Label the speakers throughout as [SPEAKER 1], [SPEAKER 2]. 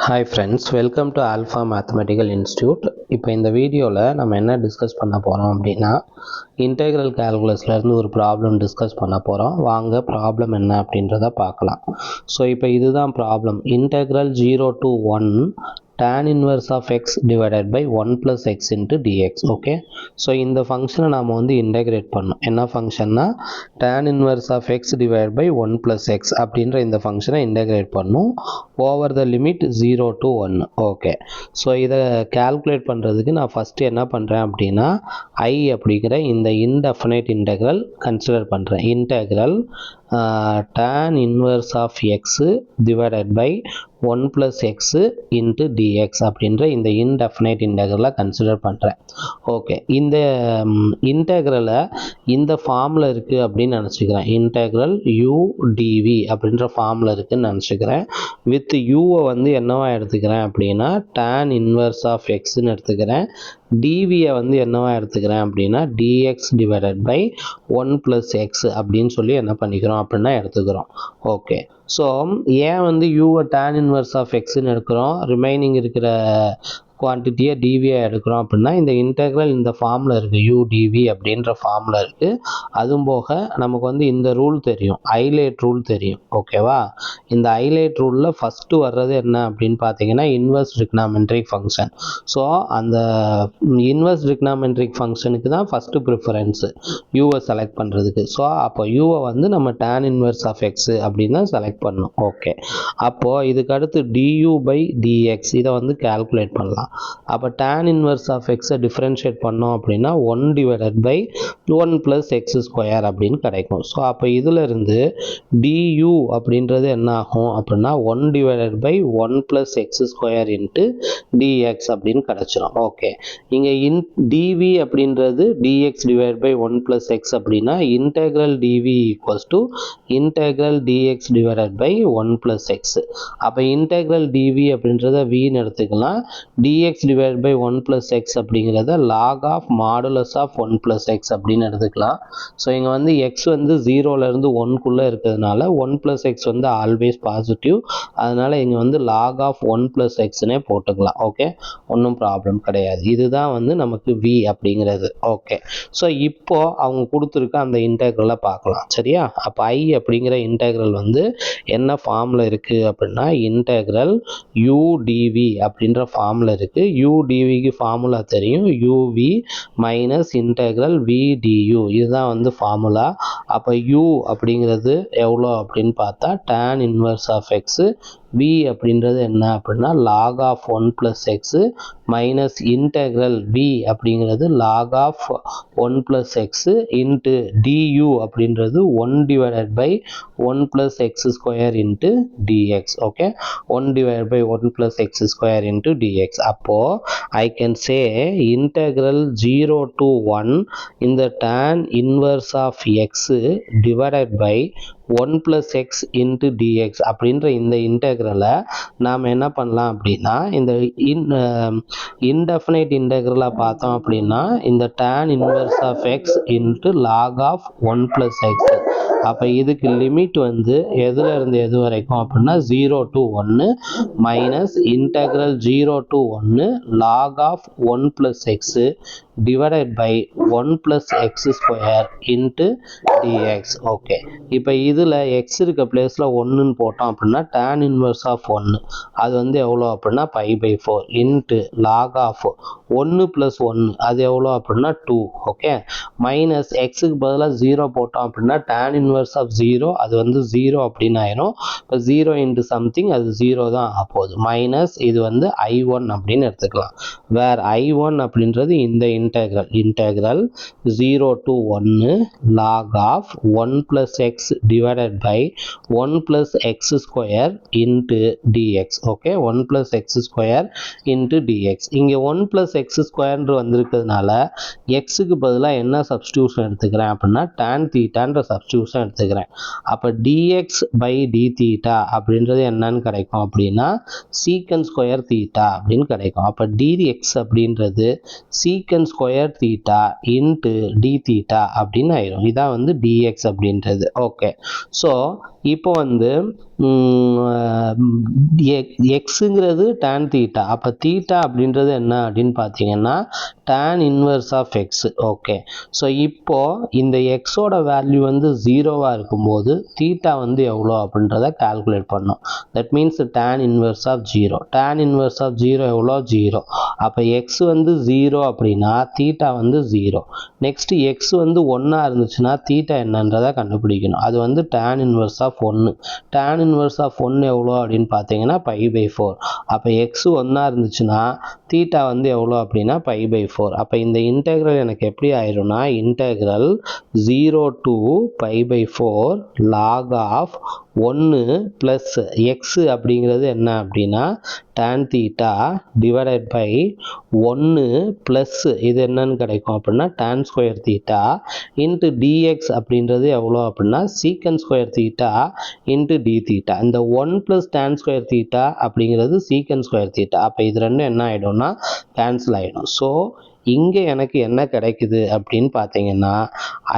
[SPEAKER 1] Hi friends, welcome to Alpha Mathematical Institute. இப்போ இந்த வீடியோவில் நம்ம என்ன டிஸ்கஸ் பண்ண போகிறோம் அப்படின்னா இன்டெக்ரல் கேல்குலஸ்லேருந்து ஒரு ப்ராப்ளம் டிஸ்கஸ் பண்ண போகிறோம். வாங்க ப்ராப்ளம் என்ன அப்படின்றத பார்க்கலாம். ஸோ இப்போ இதுதான் problem. Integral 0 to 1 tan inverse of x divided by 1 plus x into dx. Okay, so இந்த ஃபங்க்ஷனை நாம் வந்து இன்டெகிரேட் பண்ணோம். என்ன ஃபங்க்ஷன்னா tan inverse of x divided by 1 plus x அப்படின்ற இந்த ஃபங்க்ஷனை இன்டெகிரேட் பண்ணும் over the limit 0 to 1. Okay, so இதை கால்குலேட் பண்ணுறதுக்கு நான் ஃபஸ்ட்டு என்ன பண்ணுறேன் அப்படின்னா I அப்படிங்கிற இந்த இன்டெஃபினைட் இன்டெக்ரல் கன்சிடர் பண்ணுறேன். Integral tan inverse of x divided by 1 plus x into dx அப்படின்ற இந்த இன்டெஃபினைட் இன்டெக்ரலை கன்சிடர் பண்ணுறேன். ஓகே, இந்த இன்டெக்ரலை இந்த ஃபார்மில் இருக்குது அப்படின்னு நினச்சிக்கிறேன். இன்டெக்ரல் u dv அப்படின்ற ஃபார்மில் இருக்குதுன்னு நினச்சிக்கிறேன். வித் யூவை வந்து என்னவா எடுத்துக்கிறேன் அப்படின்னா tan inverse of xன்னு எடுத்துக்கிறேன். dvயை வந்து என்னவா எடுத்துக்கிறேன் அப்படின்னா dx divided by 1 plus x அப்படின்னு சொல்லி என்ன பண்ணிக்கிறோம் அப்படின்னா எடுத்துக்கிறோம். ஓகே, ஸோ ஏன் வந்து யூவை tan inverse of xன்னு எடுக்கிறோம், ரிமைனிங் இருக்கிற குவான்டிட்டியை டிவியை எடுக்கிறோம் அப்படின்னா இந்த இன்டெக்ரல் இந்த ஃபார்மில் இருக்குது, யூ டிவி அப்படின்ற ஃபார்மில் இருக்குது. அதுவும் போக நமக்கு வந்து இந்த ரூல் தெரியும், ஐலேட் ரூல் தெரியும். ஓகேவா, இந்த ஐலேட் ரூலில் ஃபஸ்ட்டு வர்றது என்ன அப்படின்னு பார்த்தீங்கன்னா இன்வெர்ஸ் ட்ரிக்னாமெட்ரிக் ஃபங்க்ஷன். ஸோ அந்த இன்வெர்ஸ் ட்ரிக்னாமெட்ரிக் ஃபங்க்ஷனுக்கு தான் ஃபஸ்ட்டு ப்ரிஃபரன்ஸு யூவை செலக்ட் பண்ணுறதுக்கு. ஸோ அப்போ யூவை வந்து நம்ம tan inverse of x அப்படின்னு தான் செலக்ட் பண்ணணும். ஓகே, அப்போது இதுக்கு அடுத்து du by dx இதை வந்து கால்குலேட் பண்ணலாம். அப்போ tan inverse of x differentiate பண்ணோம் அப்படின்னா 1 divided by 1 plus x square அப்படின்னு கிடைக்கும். ஸோ அப்போ இதில் இருந்து du அப்படின்றது என்ன ஆகும் அப்படின்னா 1 divided by 1 plus x square into dx அப்படின்னு கிடைச்சிடும். ஓகே, இங்கே dv அப்படின்றது dx divided by 1 plus x அப்படின்னா integral dv equals to integral dx divided by 1 plus x. அப்போ integral dv அப்படின்றத vன்னு எடுத்துக்கலாம், dx divided by 1 plus x அப்படிங்கிறத log of modulus of 1 plus x அப்படின்னு எடுத்துக்கலாம். ஸோ இங்கே வந்து x வந்து 0லேருந்து 1க்குள்ளே இருக்கிறதுனால 1 plus x வந்து ஆல்வேஸ் பாசிட்டிவ், அதனால் இங்கே வந்து log of 1 plus xனே போட்டுக்கலாம். ஓகே, ஒன்றும் ப்ராப்ளம் கிடையாது. இதுதான் வந்து நமக்கு v அப்படிங்கிறது. ஓகே, ஸோ இப்போ அவங்க கொடுத்துருக்க அந்த இன்டெக்ரலை பார்க்கலாம். சரியா, அப்போ I அப்படிங்கிற இன்டெக்ரல் வந்து என்ன ஃபார்மில் இருக்குது அப்படின்னா இன்டெக்ரல் u dv அப்படின்ற ஃபார்மில் இருக்குது. u dvக்கு ஃபார்முலா தெரியும், uv minus integral v du, இதுதான் வந்து ஃபார்முலா. அப்போ u அப்படிங்கிறது எவ்வளோ அப்படின்னு பார்த்தா tan inverse of x, v அப்படின்றது என்ன அப்படின்னா log of 1 plus x minus integral v அப்படிங்கிறது log of 1 plus x into du அப்படின்றது 1 divided by 1 plus x square into dx. Okay, 1 divided by 1 plus x square into dx. அப்போ I can say integral 0 to 1 இந்த tan inverse of x divided by 1 plus x into dx அப்படின்ற இந்த இன்டெக்ரலை நாம் என்ன பண்ணலாம் அப்படின்னா இந்த இன்டெஃபினைட் இன்டெக்ரலாக பார்த்தோம் அப்படின்னா இந்த tan inverse of x into log of 1 plus x. அப்போ இதுக்கு லிமிட் வந்து எதுல இருந்து எது வரைக்கும் அப்படின்னா 0 to 1 minus integral 0 to 1 log of 1 plus x divided by 1 plus x square into dx. Okay, இப்போ இதில் x இருக்க பிளேஸில் 1ன்னு போட்டோம் அப்படின்னா tan inverse of 1 அது வந்து எவ்வளோ அப்படின்னா pi by 4 into log of 1 plus 1 அது எவ்வளோ அப்படின்னா 2. ஓகே, மைனஸ் எக்ஸுக்கு பதிலாக 0 போட்டோம் அப்படின்னா tan inverse of 0 அது வந்து 0 அப்படின்னு ஆயிரும். இப்போ 0 into something அது 0 தான் ஆகப்போகுது, மைனஸ் இது வந்து I1 அப்படின்னு எடுத்துக்கலாம். வேர் I1 அப்படின்றது இந்த integral 0 to 1 log of 1 plus x divided by 1 plus x square into dx. Okay, 1 plus x square into dx. இங்கே 1 plus x square வந்திருக்கிறதுனால xக்கு பதிலாக என்ன சப்ஸ்டியூஷன் எடுத்துக்கிறேன் அப்படின்னா tan thetaன்ற சப்ஸ்டியூஷன் எடுத்துக்கிறேன். அப்போ dx by d theta அப்படின்றது என்னன்னு கிடைக்கும் அப்படின்னா secant square theta அப்படின்னு கிடைக்கும். அப்போ dx அப்படின்றது secant square theta into d theta அப்படின்னு ஆயிரும். இதான் வந்து dx அப்படின்றது. ஓகே, ஸோ இப்போ வந்து எக்ஸுங்கிறது tan தீட்டா. அப்போ தீட்டா அப்படின்றது என்ன அப்படின்னு பார்த்தீங்கன்னா tan inverse of x. Okay, so இப்போ இந்த எக்ஸோட வேல்யூ வந்து ஜீரோவாக இருக்கும்போது தீட்டா வந்து எவ்வளோ அப்படின்றத கால்குலேட் பண்ணோம். That means tan inverse of zero. tan inverse of zero எவ்வளோ? ஜீரோ. அப்போ எக்ஸ் வந்து ஜீரோ அப்படின்னா தீட்டா வந்து ஜீரோ. நெக்ஸ்ட் எக்ஸ் வந்து ஒன்றா இருந்துச்சுன்னா தீட்டா என்னன்றதை கண்டுபிடிக்கணும். அது வந்து tan inverse of 1. tan inverse of 1 எவ்வளோ அப்படின்னு பார்த்தீங்கன்னா π/4. அப்போ எக்ஸ் ஒன்றா இருந்துச்சுன்னா தீட்டா வந்து எவ்வளோ அப்படின்னா π/4. அப்போ இந்த இன்டெக்ரல் எனக்கு எப்படி ஆயிரும்னா integral 0 to π/4 log of 1 plus x அப்படிங்கிறது என்ன அப்படின்னா tan theta divided by 1 plus இது என்னன்னு கிடைக்கும் அப்படின்னா tan square theta into dx அப்படின்றது எவ்வளோ அப்படின்னா secant square theta into d theta. இந்த 1 ப்ளஸ் tan ஸ்கொயர் தீட்டா அப்படிங்கிறது சீக்கன் ஸ்கொயர் தீட்டா. அப்போ இது ரெண்டும் என்ன ஆகிடும்னா கேன்சல் ஆகிடும். ஸோ இங்கே எனக்கு என்ன கிடைக்குது அப்படின்னு பார்த்தீங்கன்னா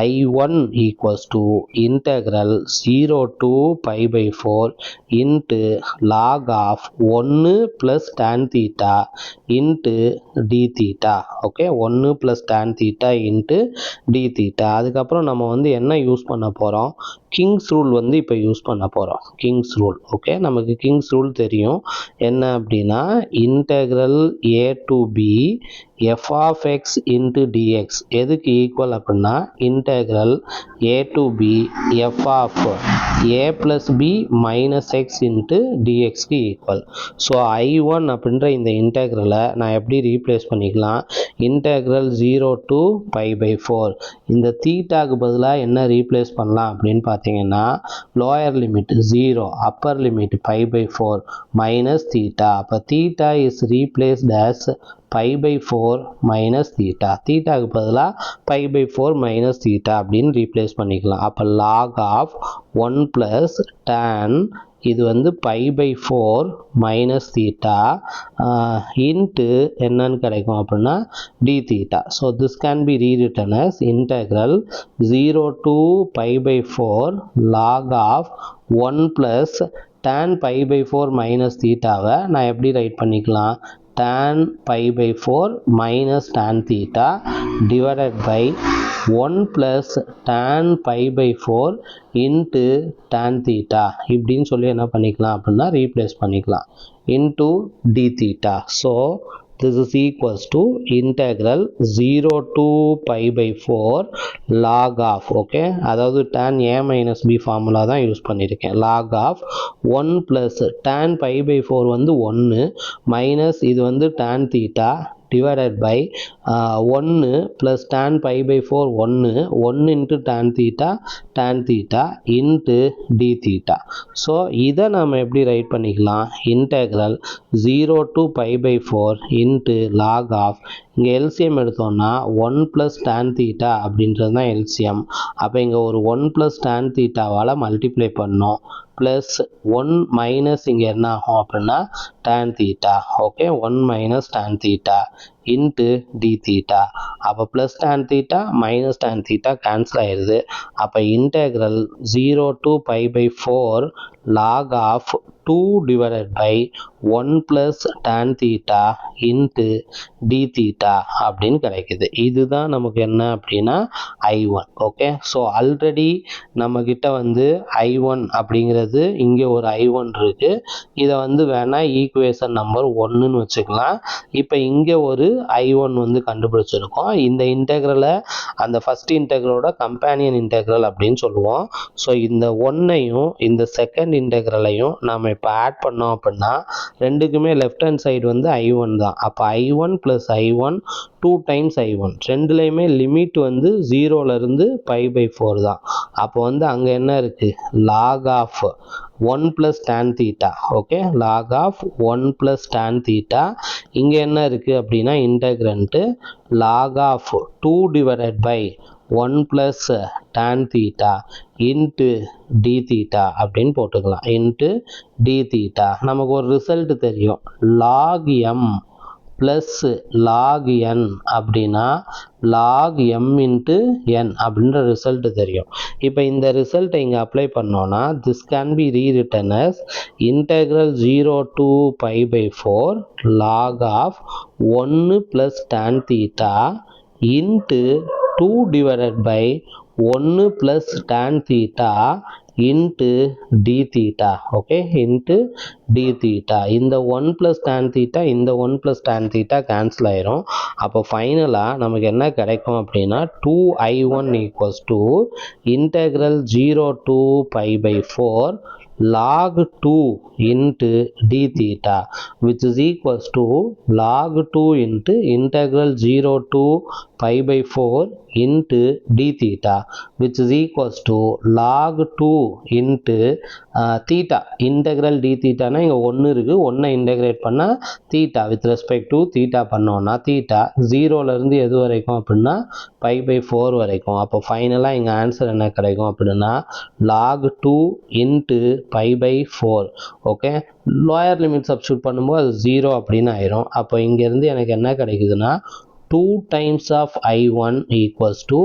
[SPEAKER 1] I1 equals to integral 0 to π/4 into log of 1 plus tan theta into d theta. Okay, 1 plus tan theta into d theta. அதுக்கப்புறம் நம்ம வந்து என்ன யூஸ் பண்ண போகிறோம்? கிங்ஸ் ரூல் வந்து இப்போ யூஸ் பண்ண போகிறோம். Kings rule. ஓகே, நமக்கு கிங்ஸ் ரூல் தெரியும். என்ன அப்படின்னா integral a to b f of x into dx எதுக்கு ஈக்குவல் அப்படின்னா integral a to b f of a plus b minus x into dxக்கு ஈக்குவல். ஸோ I1 அப்படின்ற இந்த இன்டெக்ரலை நான் எப்படி ரீப்ளேஸ் பண்ணிக்கலாம்? இன்டெக்ரல் 0 to π/4. இந்த தீட்டாக்கு பதிலாக என்ன ரீப்ளேஸ் பண்ணலாம் அப்படின்னு பார்த்தீங்கன்னா lower limit 0, upper limit π/4 minus theta. அப்போ theta is replaced as π/4 minus theta. தீட்டாக்கு பதிலாக π/4 மைனஸ் தீட்டா அப்படின்னு ரீப்ளேஸ் பண்ணிக்கலாம். அப்போ லாக் ஆஃப் 1 ப்ளஸ் tan இது வந்து π/4 மைனஸ் தீட்டா இன்ட்டு என்னன்னு கிடைக்கும் அப்படின்னா d theta. So this can be rewritten as integral 0 to π/4 log of 1 plus tan π/4 minus தீட்டாவை நான் எப்படி ரைட் பண்ணிக்கலாம்? tan π/4 minus tan theta divided by 1 plus tan π/4 into tan theta இப்படின்னு சொல்லி என்ன பண்ணிக்கலாம் அப்படின்னா ரீப்ளேஸ் பண்ணிக்கலாம் into d theta. So this is equals to integral 0 to π/4 log of, okay, அதாவது tan a minus b formula தான் use பண்ணியிருக்கேன். log of 1 plus tan π/4 வந்து 1 மைனஸ் இது வந்து tan theta divided by 1 plus tan π/4 1 into tan theta into d theta. So இதை நம்ம எப்படி right பண்ணிக்கலாம்? இன்டெக்ரல் 0 to π/4 into log of இங்கே எல்சிஎம் எடுத்தோம்னா 1 plus tan theta அப்படின்றது தான் எல்சிஎம். அப்போ இங்கே ஒரு 1 plus tan thetaவால் மல்டிப்ளை பண்ணோம் ப்ளஸ் 1 மைனஸ் இங்கே என்ன ஆகும் அப்படின்னா tan theta. Okay, 1 minus tan theta into d theta. அப்போ plus tan theta minus tan theta cancel ஆயிடுது. அப்போ integral 0 to π/4 log of 2 divided by 1 plus tan theta into d theta அப்படின்னு கிடைக்குது. இதுதான் நமக்கு என்ன அப்படின்னா I1. ஓகே, ஸோ ஆல்ரெடி நம்மக்கிட்ட வந்து I1 அப்படிங்கிறது இங்கே ஒரு I1 இருக்கு. இதை வந்து வேணா ஈக்குவேஷன் நம்பர் 1ன்னு வச்சுக்கலாம். இப்போ இங்கே ஒரு I1 வந்து கண்டுபிடிச்சிருக்கோம். இந்த இன்டெக்ரலை அந்த ஃபர்ஸ்ட் இன்டெக்ரலோட கம்பேனியன் இன்டெக்ரல் அப்படின்னு சொல்லுவோம். ஸோ இந்த 1ஐயும் இந்த செகண்ட் இன்டெக்ரலையும் நாம் இப்போ ஆட் பண்ணோம் அப்படின்னா ரெண்டுக்குமே லெஃப்ட் ஹேண்ட் சைடு வந்து I1 தான். அப்போ I1 plus I1 2 times I1 ரெண்டுலேயுமே லிமிட் வந்து 0லேருந்து π/4 தான். அப்போ வந்து அங்கே என்ன இருக்குது? Log of 1 plus tan theta. Okay, log of 1 plus tan theta. இங்கே என்ன இருக்குது அப்படின்னா integrand log of 2 divided by 1 plus tan theta into d theta அப்படின்னு போட்டுக்கலாம். into d theta. நமக்கு ஒரு ரிசல்ட் தெரியும். log m plus log n அப்படின்னா log m into n அப்படின்ற ரிசல்ட் தெரியும். இப்போ இந்த ரிசல்ட்டை இங்கே அப்ளை பண்ணோன்னா this can be rewritten as integral 0 to pi by 4 log of 1 plus tan theta into 2 divided by 1 plus tan theta into d theta. Okay, into d theta. இந்த 1 plus tan theta இந்த 1 plus tan theta cancel ஆயிரும். அப்போ ஃபைனலாக நமக்கு என்ன கிடைக்கும் அப்படின்னா 2i1 equals to integral 0 to pi by 4 log 2 into d theta, which is equals to log 2 into integral 0 to pi by 4 into d theta, which is equals to log 2 into theta. integral d theta னா இங்கே 1 இருக்கு, 1 integrate பண்ணால் theta with respect to theta பண்ணோன்னா theta 0லேருந்து எது வரைக்கும் அப்படின்னா pi by 4 வரைக்கும். அப்போ ஃபைனலாக இங்கே ஆன்சர் என்ன கிடைக்கும் அப்படின்னா log 2 into pi by 4. Okay, lower limit substitute பண்ணும்போது அது 0 அப்படின்னு ஆயிரும். அப்போ இங்கேருந்து எனக்கு என்ன கிடைக்குதுன்னா 2 times of i1 equals to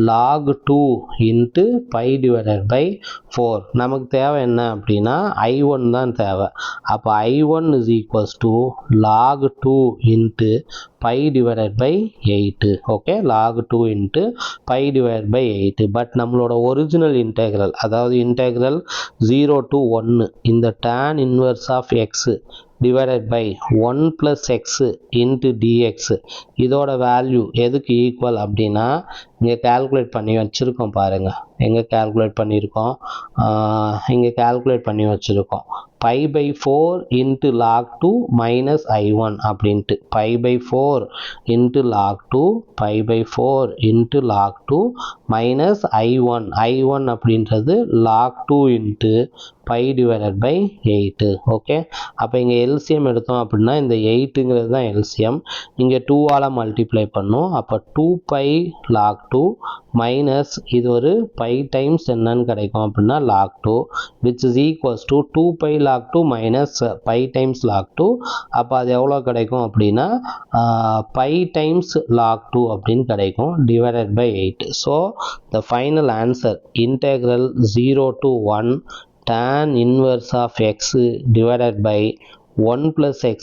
[SPEAKER 1] log 2 into pi divided by 4. நமக்கு தேவை என்ன அப்படின்னா i1 தான் தேவை. அப்போ i1 is equals to log 2 into pi divided by 8. Okay, log 2 into pi divided by 8. But நம்மளோட ஒரிஜினல் இன்டெக்ரல், அதாவது இன்டெக்ரல் 0 to 1 இந்த tan inverse of x divided by 1 plus x into dx இதோட value எதுக்கு equal அப்படின்னா இங்கே calculate பண்ணி வச்சுருக்கோம் பாருங்கள். எங்கே கால்குலேட் பண்ணியிருக்கோம், இங்கே கால்குலேட் பண்ணி வச்சுருக்கோம். pi by 4 into log 2 minus i1 அப்படின்ட்டு pi by 4 into log 2 pi by 4 into log 2 minus i1 அப்படின்றது log 2 into pi divided by 8. Okay, அப்போ இங்கே எல்சிஎம் எடுத்தோம் அப்படின்னா இந்த 8ங்கிறது தான் எல்சிஎம். இங்கே 2ஆல் மல்டிப்ளை பண்ணோம். அப்போ 2 pi log 2 மைனஸ் இது ஒரு pi டைம்ஸ் என்னன்னு கிடைக்கும் அப்படின்னா log 2, which is equals to 2 pi log 2 minus pi times log 2. அப்போ அது எவ்வளோ கிடைக்கும் அப்படின்னா pi times log 2 அப்படின்னு கிடைக்கும் divided by 8. So the final answer integral 0 to 1 tan inverse of x divided by 1 plus x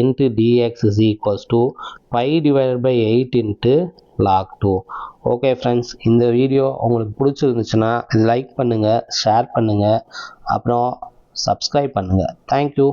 [SPEAKER 1] into dx is equals to pi divided by 8 into log 2. Okay friends, இந்த video உங்களுக்கு பிடிச்சிருந்துச்சுன்னா like பண்ணுங்கள், share பண்ணுங்கள், அப்புறம் subscribe பண்ணுங்கள். Thank you.